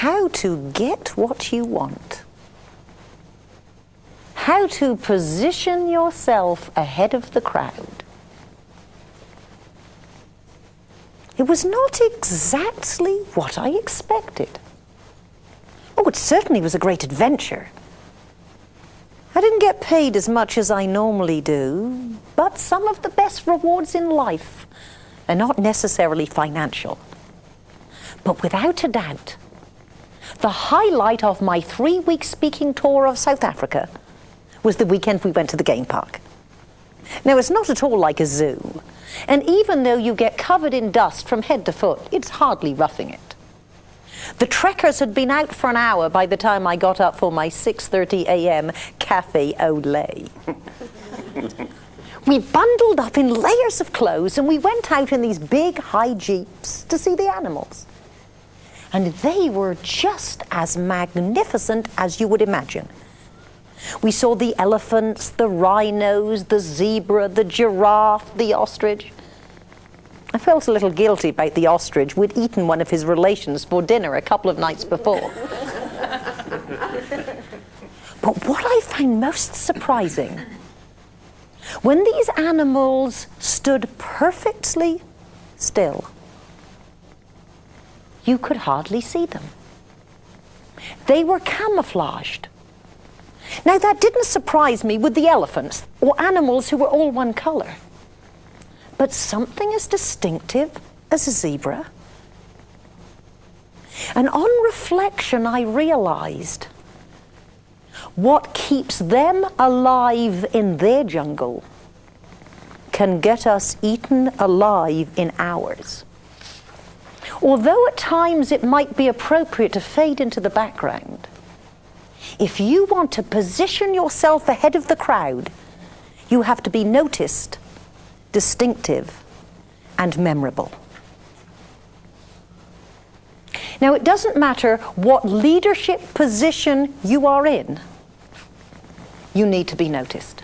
how to get what you want. How to position yourself ahead of the crowd. It was not exactly what I expected. Oh, it certainly was a great adventure. I didn't get paid as much as I normally do, but some of the best rewards in life are not necessarily financial. But without a doubt, the highlight of my 3-week speaking tour of South Africa was the weekend we went to the game park. Now, it's not at all like a zoo, and even though you get covered in dust from head to foot, it's hardly roughing it. The trekkers had been out for an hour by the time I got up for my 6:30 a.m. cafe au lait. We bundled up in layers of clothes and we went out in these big high jeeps to see the animals. And they were just as magnificent as you would imagine. We saw the elephants, the rhinos, the zebra, the giraffe, the ostrich. I felt a little guilty about the ostrich. We'd eaten one of his relations for dinner a couple of nights before. But what I found most surprising, when these animals stood perfectly still, you could hardly see them. They were camouflaged. Now, that didn't surprise me with the elephants or animals who were all one color. But something as distinctive as a zebra. And on reflection, I realized what keeps them alive in their jungle can get us eaten alive in ours. Although at times it might be appropriate to fade into the background, if you want to position yourself ahead of the crowd, you have to be noticed, distinctive, and memorable. Now, it doesn't matter what leadership position you are in, you need to be noticed.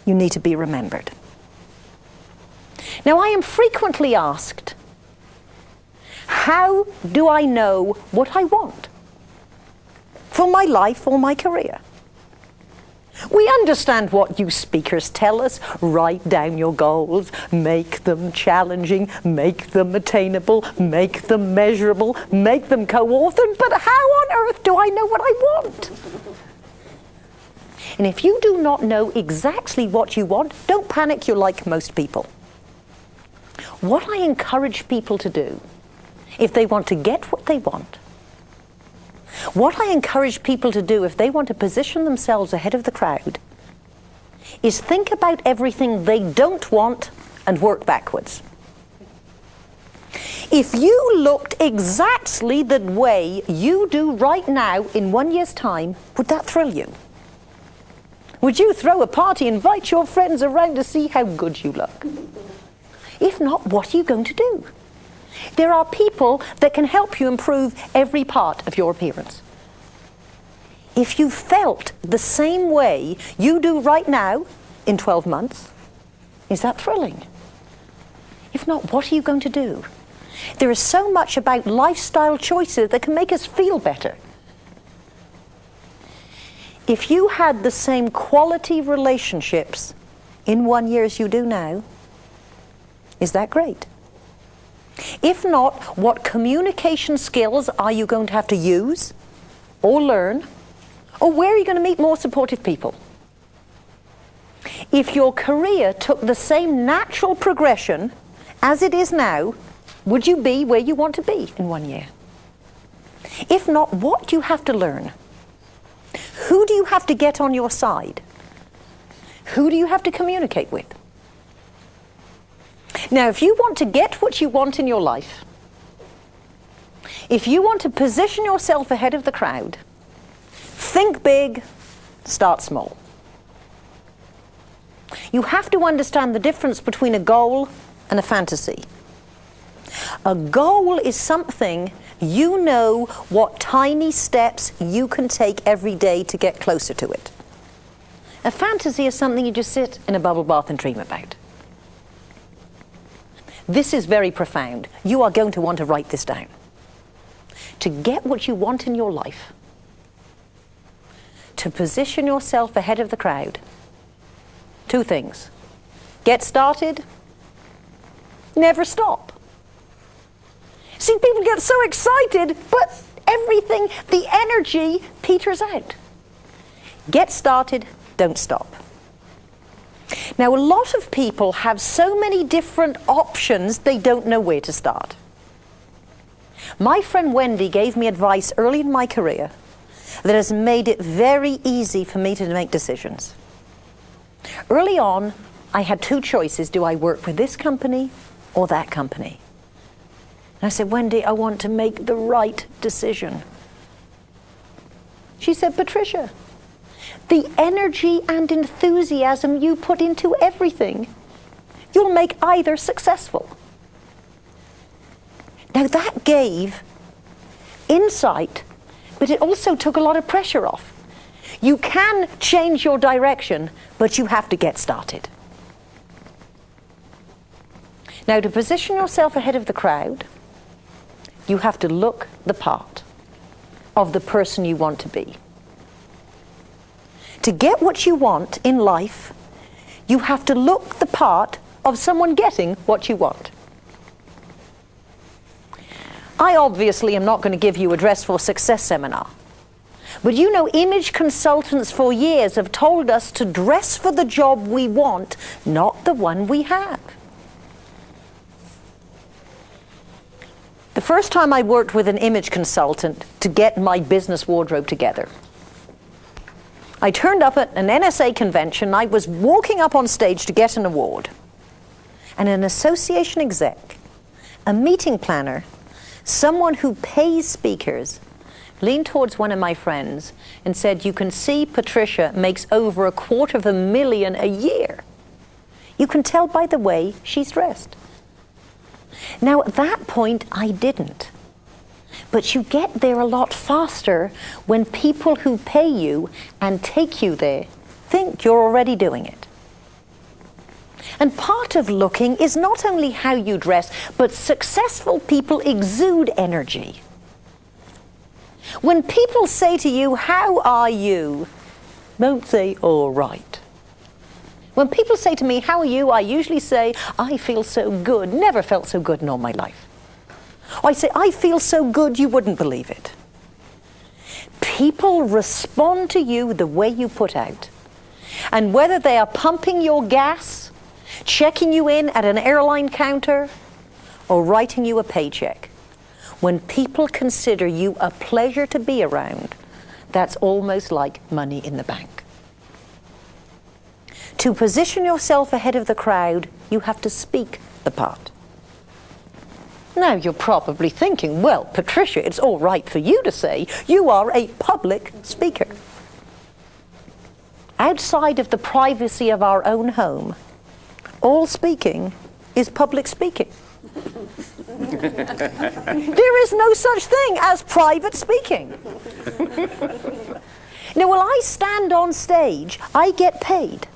You need to be remembered. Now, I am frequently asked, how do I know what I want for my life or my career? We understand what you speakers tell us. Write down your goals, make them challenging, make them attainable, make them measurable, make them co-authored. But how on earth do I know what I want? And if you do not know exactly what you want, don't panic, you're like most people. What I encourage people to do, if they want to get what they want, what I encourage people to do if they want to position themselves ahead of the crowd is think about everything they don't want and work backwards. If you looked exactly the way you do right now in 1 year's time, would that thrill you? Would you throw a party, invite your friends around to see how good you look? If not, what are you going to do? There are people that can help you improve every part of your appearance. If you felt the same way you do right now in 12 months, is that thrilling? If not, what are you going to do? There is so much about lifestyle choices that can make us feel better. If you had the same quality relationships in 1 year as you do now, is that great? If not, what communication skills are you going to have to use or learn? Or where are you going to meet more supportive people? If your career took the same natural progression as it is now, would you be where you want to be in 1 year? If not, what do you have to learn? Who do you have to get on your side? Who do you have to communicate with? Now, if you want to get what you want in your life, if you want to position yourself ahead of the crowd, think big, start small. You have to understand the difference between a goal and a fantasy. A goal is something you know what tiny steps you can take every day to get closer to it. A fantasy is something you just sit in a bubble bath and dream about. This is very profound. You are going to want to write this down. to get what you want in your life, to position yourself ahead of the crowd, two things: get started, never stop. See, people get so excited, but everything, the energy peters out. Get started, don't stop. Now, a lot of people have so many different options, they don't know where to start. My friend Wendy gave me advice early in my career that has made it very easy for me to make decisions. Early on, I had two choices. Do I work with this company or that company? And I said, Wendy, I want to make the right decision. She said, Patricia, the energy and enthusiasm you put into everything, you'll make either successful. Now that gave insight, but it also took a lot of pressure off. You can change your direction, but you have to get started. Now, to position yourself ahead of the crowd, you have to look the part of the person you want to be. To get what you want in life, you have to look the part of someone getting what you want. I obviously am not going to give you a Dress for Success seminar, but you know, image consultants for years have told us to dress for the job we want, not the one we have. The first time I worked with an image consultant to get my business wardrobe together, I turned up at an NSA convention. I was walking up on stage to get an award, and an association exec, a meeting planner, someone who pays speakers, leaned towards one of my friends and said, you can see Patricia makes over $250,000 a year. You can tell by the way she's dressed. Now, at that point, I didn't. But you get there a lot faster when people who pay you and take you there think you're already doing it. And part of looking is not only how you dress, but successful people exude energy. When people say to you, how are you? Don't say, all right. When people say to me, how are you? I usually say, I feel so good. Never felt so good in all my life. I say, I feel so good you wouldn't believe it. People respond to you the way you put out. And whether they are pumping your gas, checking you in at an airline counter, or writing you a paycheck, when people consider you a pleasure to be around, that's almost like money in the bank. To position yourself ahead of the crowd, you have to speak the part. Now you're probably thinking, well, Patricia, it's all right for you to say you are a public speaker. Outside of the privacy of our own home, all speaking is public speaking. There is no such thing as private speaking. Now, when I stand on stage, I get paid.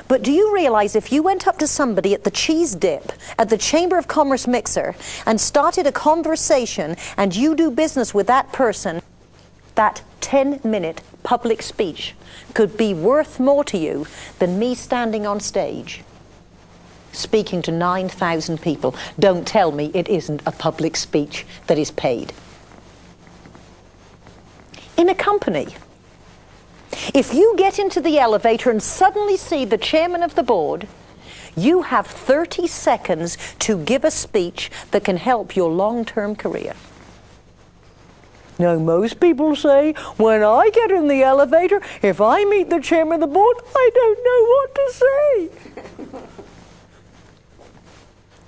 But do you realize if you went up to somebody at the cheese dip at the Chamber of Commerce mixer and started a conversation and you do business with that person, that 10-minute public speech could be worth more to you than me standing on stage speaking to 9,000 people. Don't tell me it isn't a public speech that is paid. In a company, if you get into the elevator and suddenly see the chairman of the board, you have 30 seconds to give a speech that can help your long-term career. Now, most people say, when I get in the elevator, if I meet the chairman of the board, I don't know what to say.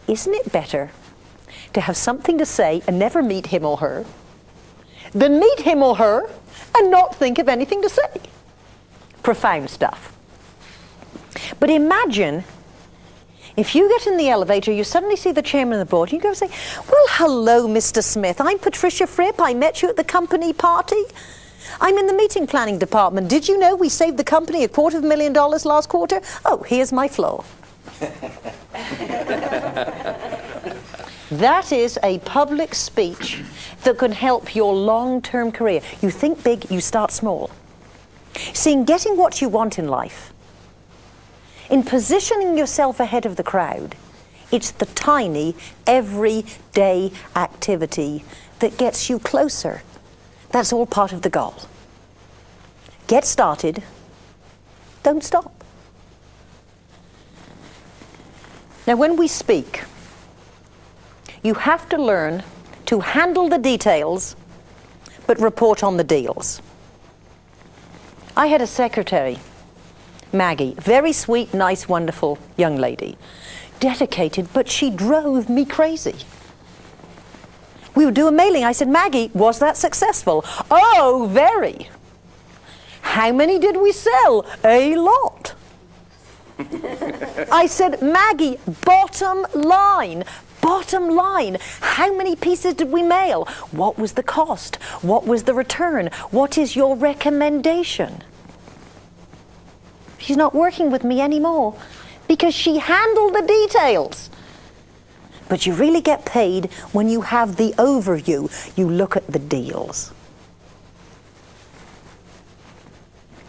Isn't it better to have something to say and never meet him or her than meet him or her and not think of anything to say? Profound stuff. But imagine if you get in the elevator, you suddenly see the chairman of the board, you go say, well, hello, Mr. Smith. I'm Patricia Fripp. I met you at the company party. I'm in the meeting planning department. Did you know we saved the company $250,000 last quarter? Oh, here's my floor. That is a public speech that can help your long-term career. You think big, you start small. See, in getting what you want in life, in positioning yourself ahead of the crowd, it's the tiny, everyday activity that gets you closer. That's all part of the goal. Get started, don't stop. Now, when we speak, you have to learn to handle the details, but report on the deals. I had a secretary, Maggie, very sweet, nice, wonderful young lady, dedicated, but she drove me crazy. We would do a mailing. I said, Maggie, was that successful? Oh, very. How many did we sell? A lot. I said, Maggie, bottom line, how many pieces did we mail? What was the cost? What was the return? What is your recommendation? She's not working with me anymore because she handled the details. But you really get paid when you have the overview. You look at the deals.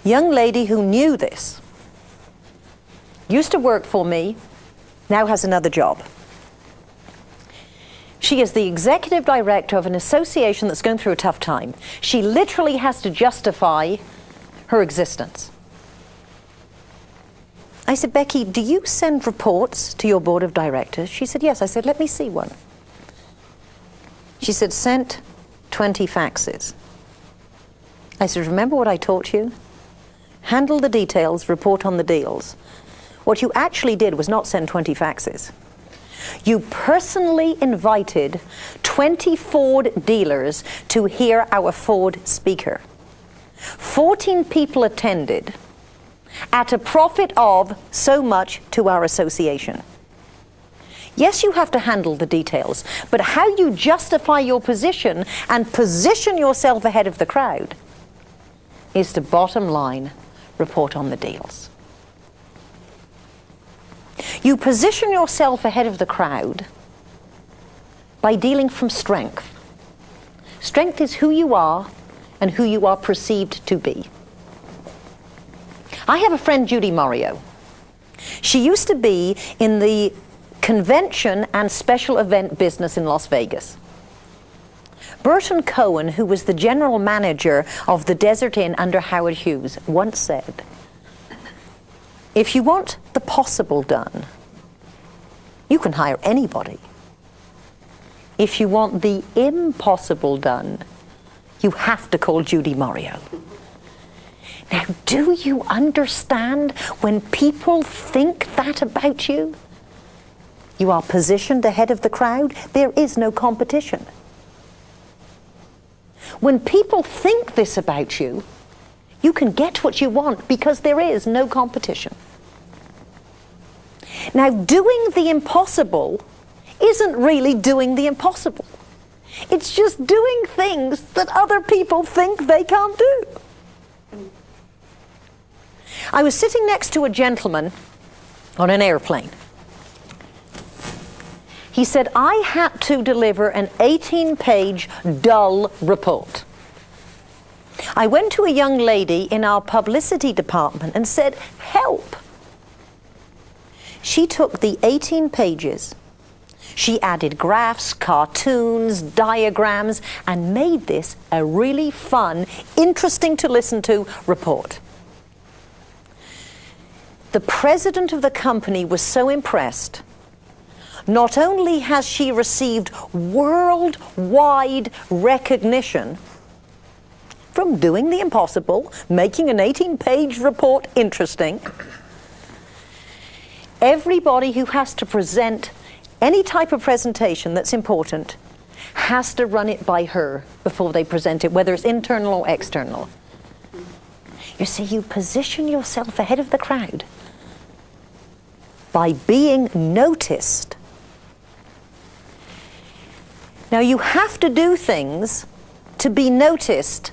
Young lady who knew this, used to work for me, now has another job. She is the executive director of an association that's going through a tough time. She literally has to justify her existence. I said, Becky, do you send reports to your board of directors? She said, yes. I said, let me see one. She said, sent 20 faxes. I said, remember what I taught you? Handle the details, report on the deals. What you actually did was not send 20 faxes. You personally invited 20 Ford dealers to hear our Ford speaker. 14 people attended at a profit of so much to our association. Yes, you have to handle the details, but how you justify your position and position yourself ahead of the crowd is to bottom line report on the deals. You position yourself ahead of the crowd by dealing from strength. Strength is who you are and who you are perceived to be. I have a friend, Judy Mario. She used to be in the convention and special event business in Las Vegas. Burton Cohen, who was the general manager of the Desert Inn under Howard Hughes, once said, if you want the possible done, you can hire anybody. If you want the impossible done, you have to call Judy Mario. Now, do you understand when people think that about you? You are positioned ahead of the crowd. There is no competition. When people think this about you, you can get what you want because there is no competition. Now, doing the impossible isn't really doing the impossible. It's just doing things that other people think they can't do. I was sitting next to a gentleman on an airplane. He said, I had to deliver an 18-page dull report. I went to a young lady in our publicity department and said, help. She took the 18 pages, she added graphs, cartoons, diagrams, and made this a really fun, interesting to listen to report. The president of the company was so impressed. Not only has she received worldwide recognition from doing the impossible, making an 18-page report interesting, everybody who has to present any type of presentation that's important has to run it by her before they present it, whether it's internal or external. You see, you position yourself ahead of the crowd by being noticed. Now, you have to do things to be noticed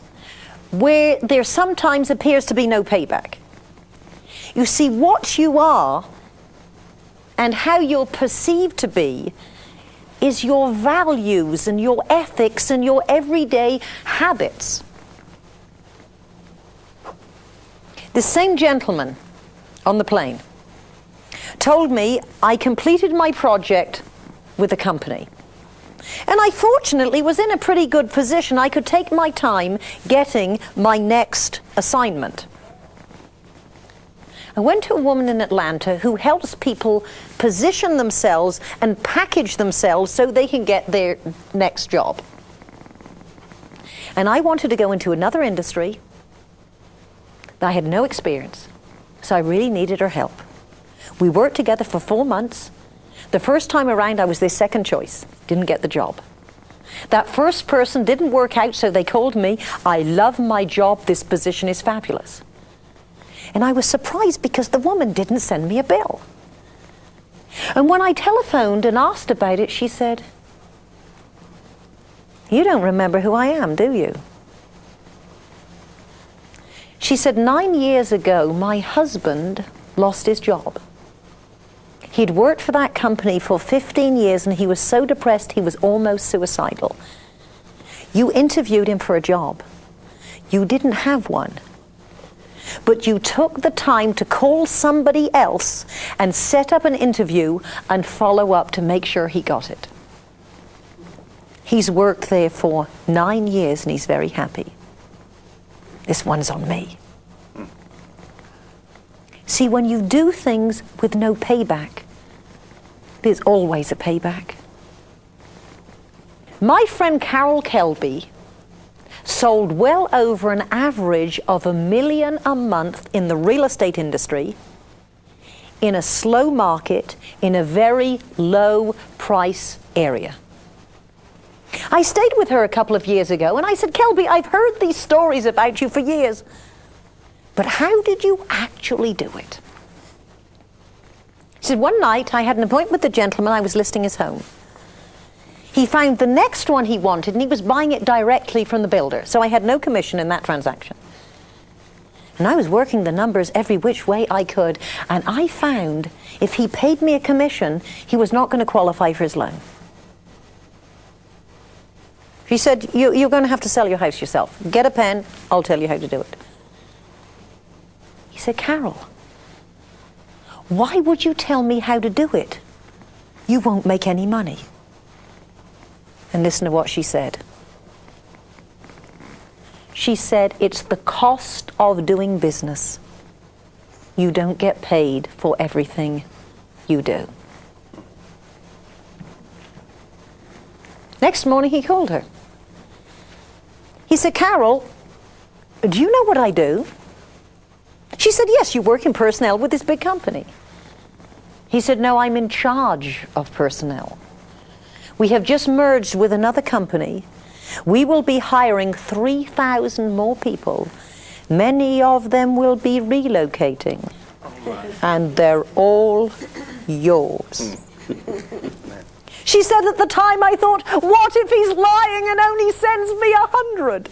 where there sometimes appears to be no payback. You see, what you are and how you're perceived to be is your values and your ethics and your everyday habits. The same gentleman on the plane told me I completed my project with the company. And I fortunately was in a pretty good position. I could take my time getting my next assignment. I went to a woman in Atlanta who helps people position themselves and package themselves so they can get their next job. And I wanted to go into another industry. I had no experience, so I really needed her help. We worked together for 4 months. The first time around, I was their second choice. Didn't get the job. That first person didn't work out, so they called me. I love my job. This position is fabulous. And I was surprised because the woman didn't send me a bill. And when I telephoned and asked about it, she said, "You don't remember who I am, do you?" She said, 9 years ago, my husband lost his job. He'd worked for that company for 15 years and he was so depressed he was almost suicidal. You interviewed him for a job. You didn't have one. But you took the time to call somebody else and set up an interview and follow up to make sure he got it. He's worked there for 9 years and he's very happy. This one's on me. See, when you do things with no payback, there's always a payback. My friend Carol Kelby sold well over an average of $1 million a month in the real estate industry in a slow market in a very low price area. I stayed with her a couple of years ago and I said, "Kelby, I've heard these stories about you for years, but how did you actually do it?" She said, "One night I had an appointment with the gentleman I was listing his home. He found the next one he wanted and he was buying it directly from the builder, so I had no commission in that transaction. And I was working the numbers every which way I could, and I found if he paid me a commission, he was not going to qualify for his loan." She said, you're going to have to sell your house yourself. Get a pen, I'll tell you how to do it." He said, "Carol, why would you tell me how to do it? You won't make any money." And listen to what she said. She said, "It's the cost of doing business. You don't get paid for everything you do." Next morning he called her. He said, "Carol, do you know what I do?" She said, "Yes, you work in personnel with this big company." He said, "No, I'm in charge of personnel. We have just merged with another company. We will be hiring 3,000 more people. Many of them will be relocating. And they're all yours." She said, "At the time I thought, what if he's lying and only sends me 100?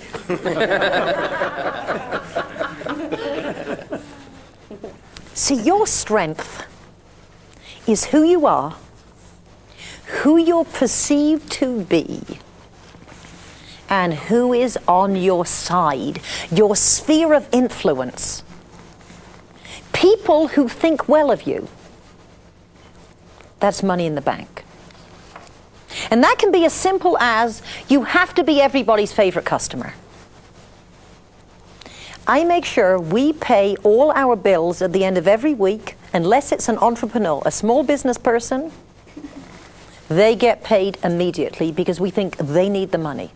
See, your strength is who you are, who you're perceived to be, and who is on your side, your sphere of influence. People who think well of you, that's money in the bank. And that can be as simple as you have to be everybody's favorite customer. I make sure we pay all our bills at the end of every week, unless it's an entrepreneur, a small business person. They get paid immediately because we think they need the money.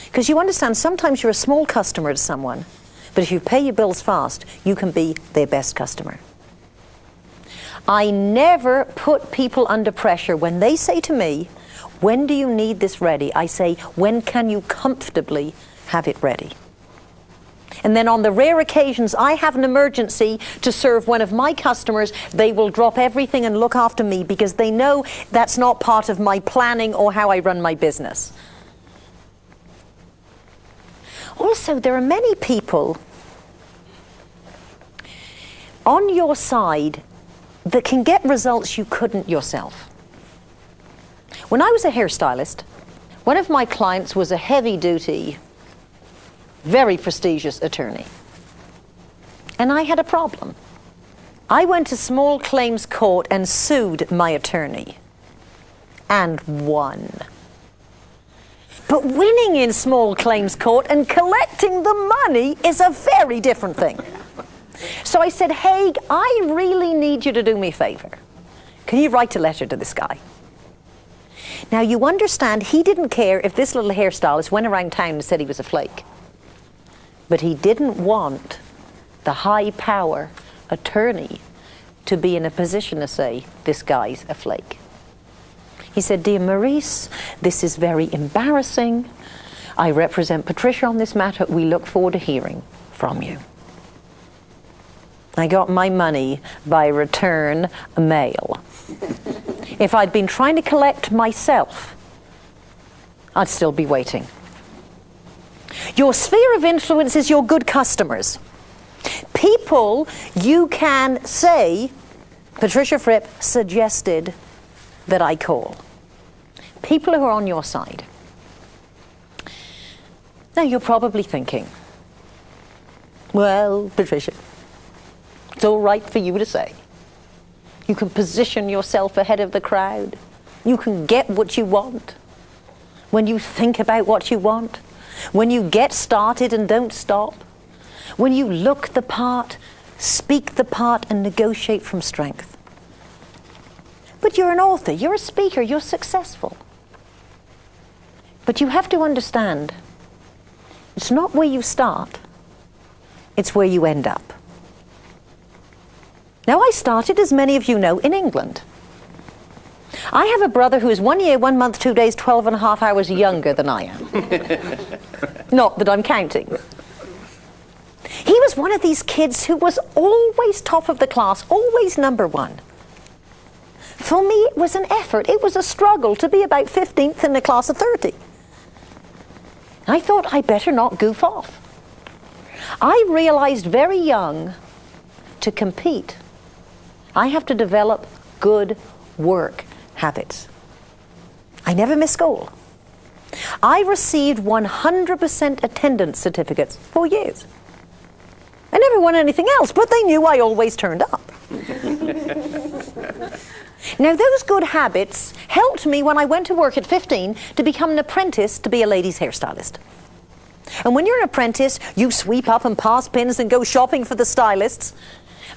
Because you understand, sometimes you're a small customer to someone, but if you pay your bills fast, you can be their best customer. I never put people under pressure. When they say to me, "When do you need this ready?" I say, "When can you comfortably have it ready?" And then on the rare occasions I have an emergency to serve one of my customers, they will drop everything and look after me because they know that's not part of my planning or how I run my business. Also, there are many people on your side that can get results you couldn't yourself. When I was a hairstylist, one of my clients was a heavy-duty, very prestigious attorney. And I had a problem. I went to small claims court and sued my attorney and won. But winning in small claims court and collecting the money is a very different thing. So I said, Haig, I really need you to do me a favor. Can you write a letter to this guy? Now you understand, he didn't care if this little hairstylist went around town and said he was a flake. But he didn't want the high power attorney to be in a position to say, this guy's a flake. He said, dear Maurice, this is very embarrassing. I represent Patricia on this matter. We look forward to hearing from you. I got my money by return mail. If I'd been trying to collect myself, I'd still be waiting. Your sphere of influence is your good customers. People you can say, Patricia Fripp suggested that I call. People who are on your side. Now you're probably thinking, well, Patricia, it's all right for you to say. You can position yourself ahead of the crowd. You can get what you want. When you think about what you want, when you get started and don't stop, when you look the part, speak the part, and negotiate from strength. But you're an author, you're a speaker, you're successful. But you have to understand, it's not where you start, it's where you end up. Now, I started, as many of you know, in England. I have a brother who is 1 year, 1 month, 2 days, 12 and a half hours younger than I am. Not that I'm counting. He was one of these kids who was always top of the class, always number one. For me, it was an effort. It was a struggle to be about 15th in a class of 30. I thought I better not goof off. I realized very young, to compete, I have to develop good work habits. I never missed school. I received 100% attendance certificates for years. I never won anything else, but they knew I always turned up. Now, those good habits helped me when I went to work at 15 to become an apprentice to be a ladies' hairstylist. And when you're an apprentice, you sweep up and pass pins and go shopping for the stylists.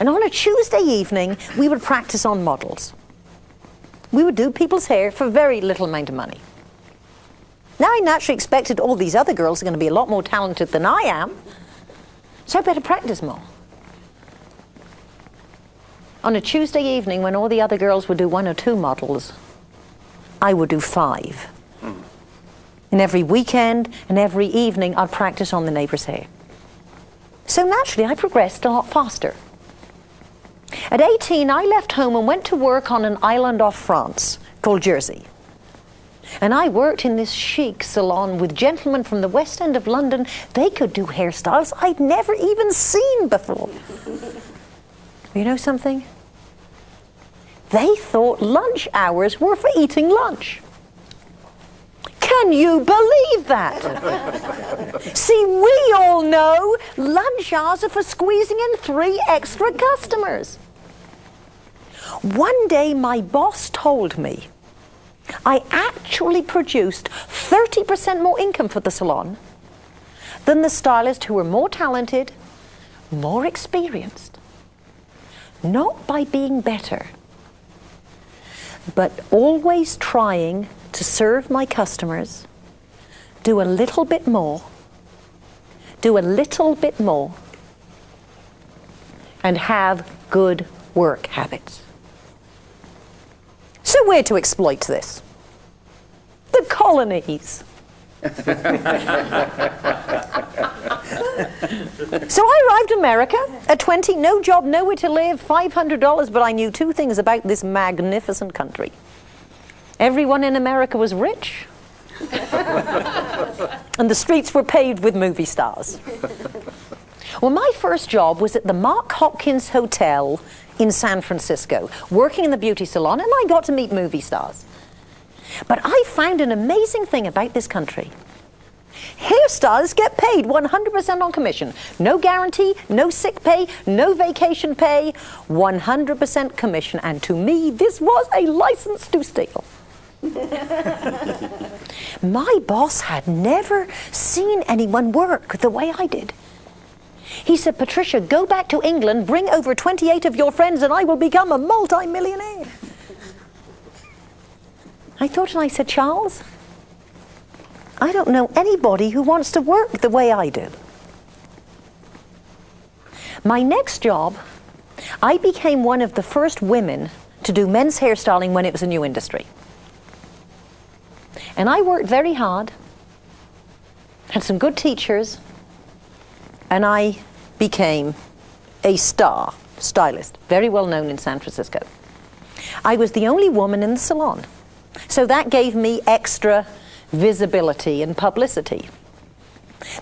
And on a Tuesday evening, we would practice on models. We would do people's hair for very little amount of money. Now, I naturally expected all these other girls are going to be a lot more talented than I am, so I better practice more. On a Tuesday evening, when all the other girls would do 1 or 2 models, I would do 5. And every weekend and every evening, I'd practice on the neighbor's hair. So naturally, I progressed a lot faster. At 18, I left home and went to work on an island off France called Jersey. And I worked in this chic salon with gentlemen from the West End of London. They could do hairstyles I'd never even seen before. You know something? They thought lunch hours were for eating lunch. Can you believe that? See, we all know lunch hours are for squeezing in 3 extra customers. One day my boss told me I actually produced 30% more income for the salon than the stylists who were more talented, more experienced. Not by being better, but always trying to serve my customers, do a little bit more, do a little bit more, and have good work habits. So where to exploit this? The colonies. So I arrived in America at 20, no job, nowhere to live, $500, but I knew 2 things about this magnificent country. Everyone in America was rich, and the streets were paved with movie stars. Well, my first job was at the Mark Hopkins Hotel in San Francisco, working in the beauty salon, and I got to meet movie stars. But I found an amazing thing about this country. Hairstylists get paid 100% on commission. No guarantee, no sick pay, no vacation pay, 100% commission. And to me, this was a license to steal. My boss had never seen anyone work the way I did. He said, Patricia, go back to England, bring over 28 of your friends, and I will become a multi-millionaire. I thought, and I said, Charles, I don't know anybody who wants to work the way I do. My next job, I became one of the first women to do men's hairstyling when it was a new industry. And I worked very hard, had some good teachers, and I became a star stylist, very well known in San Francisco. I was the only woman in the salon, so that gave me extra visibility and publicity.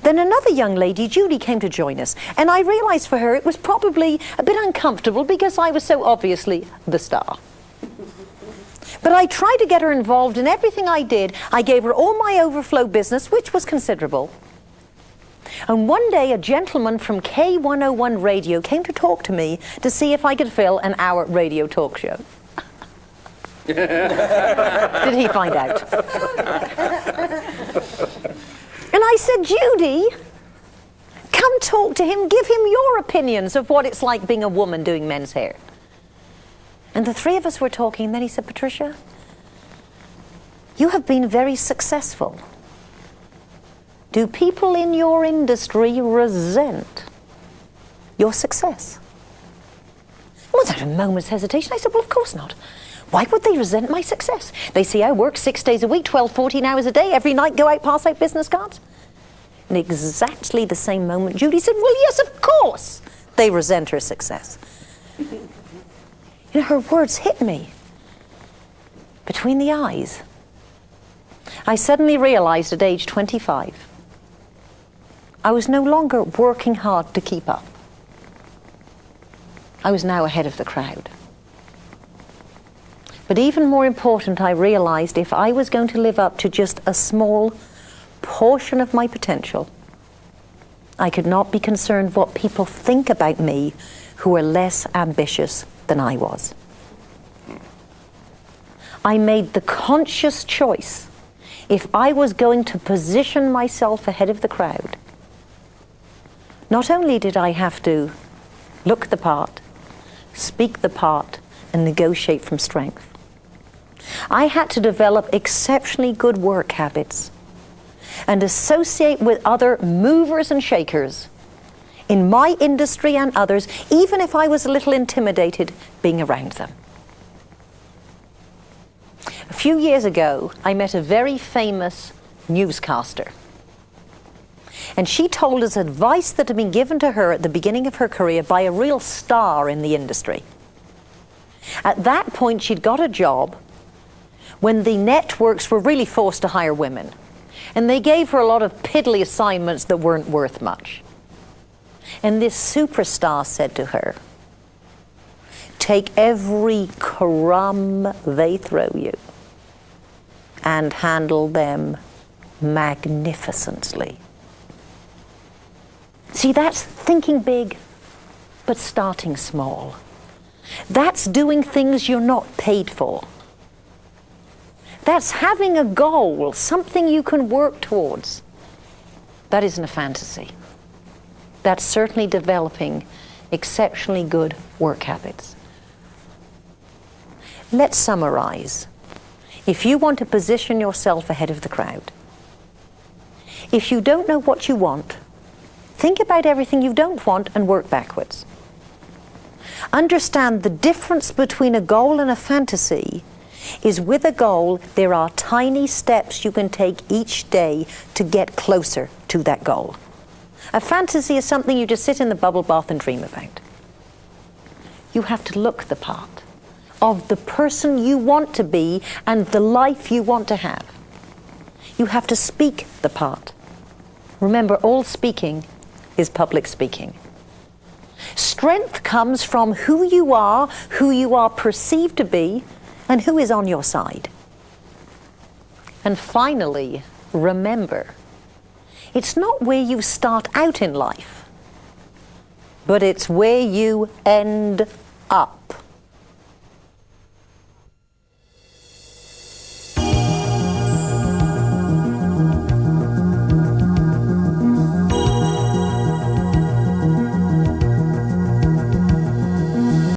Then another young lady, Judy, came to join us, and I realized for her it was probably a bit uncomfortable because I was so obviously the star. But I tried to get her involved in everything I did. I gave her all my overflow business, which was considerable. And one day a gentleman from K101 radio came to talk to me to see if I could fill an hour radio talk show. Did he find out? And I said, Judy, come talk to him, give him your opinions of what it's like being a woman doing men's hair. And the three of us were talking, and then he said, Patricia, you have been very successful. Do people in your industry resent your success? Without a moment's hesitation, I said, well, of course not. Why would they resent my success? They see I work 6 days a week, 12, 14 hours a day, every night go out, pass out business cards. In exactly the same moment, Judy said, well, yes, of course they resent her success. You know, her words hit me between the eyes. I suddenly realized at age 25, I was no longer working hard to keep up. I was now ahead of the crowd. But even more important, I realized if I was going to live up to just a small portion of my potential, I could not be concerned what people think about me who are less ambitious than I was. I made the conscious choice, if I was going to position myself ahead of the crowd, not only did I have to look the part, speak the part, and negotiate from strength, I had to develop exceptionally good work habits and associate with other movers and shakers in my industry and others, even if I was a little intimidated being around them. A few years ago, I met a very famous newscaster. And she told us advice that had been given to her at the beginning of her career by a real star in the industry. At that point, she'd got a job when the networks were really forced to hire women. And they gave her a lot of piddly assignments that weren't worth much. And this superstar said to her, take every crumb they throw you and handle them magnificently. See, that's thinking big, but starting small. That's doing things you're not paid for. That's having a goal, something you can work towards. That isn't a fantasy. That's certainly developing exceptionally good work habits. Let's summarize. If you want to position yourself ahead of the crowd, if you don't know what you want, think about everything you don't want and work backwards. Understand the difference between a goal and a fantasy is with a goal, there are tiny steps you can take each day to get closer to that goal. A fantasy is something you just sit in the bubble bath and dream about. You have to look the part of the person you want to be and the life you want to have. You have to speak the part. Remember, all speaking is public speaking. Strength comes from who you are perceived to be, and who is on your side. And finally, remember, it's not where you start out in life, but it's where you end up.